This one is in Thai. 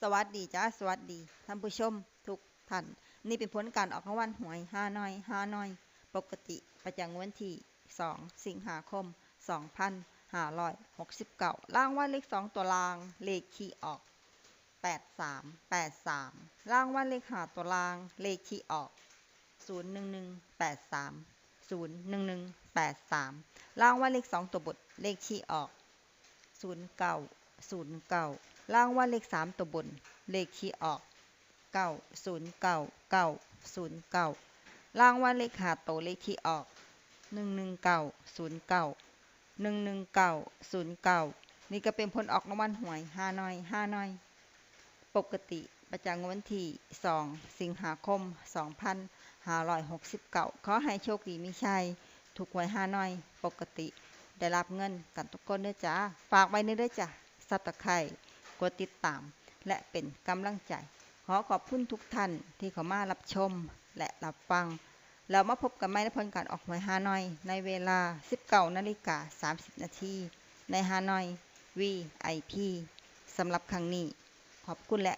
สวัสดีจ้าสวัสดีท่านผู้ชมทุกท่านนี่เป็นผลการออกรางวัลหวยฮานอยปกติประจำวันที่2 สิงหาคม 2569รางวัลเลข2ตัวรางเลขที่ออก8383รางวัลเลข5ตัวรางเลขที่ออก01183 01183รางวัลเลข2ตัวบนเลขที่ออก0909รางวัลเลข3ตัวบนเลขที่ออก909909รางวัลเลข5ตัวเลขที่ออก11909นี่ก็เป็นผลออกรางวัลหวยฮานอยปกติประจำวันที่2 สิงหาคม 2569ขอให้โชคดีมีชัยถูกหวยฮานอยปกติได้รับเงินกันทุกคนเด้อจ้าฝากไว้เด้อจ้าSubscribe กดติดตามและเป็นกำลังใจขอขอบคุณทุกท่านที่เข้ามารับชมและรับฟังเรามาพบกันใหม่ในผลการออกหวยฮานอยในเวลา 19:30 นาทีในฮานอย VIP สำหรับครั้งนี้ขอบคุณและ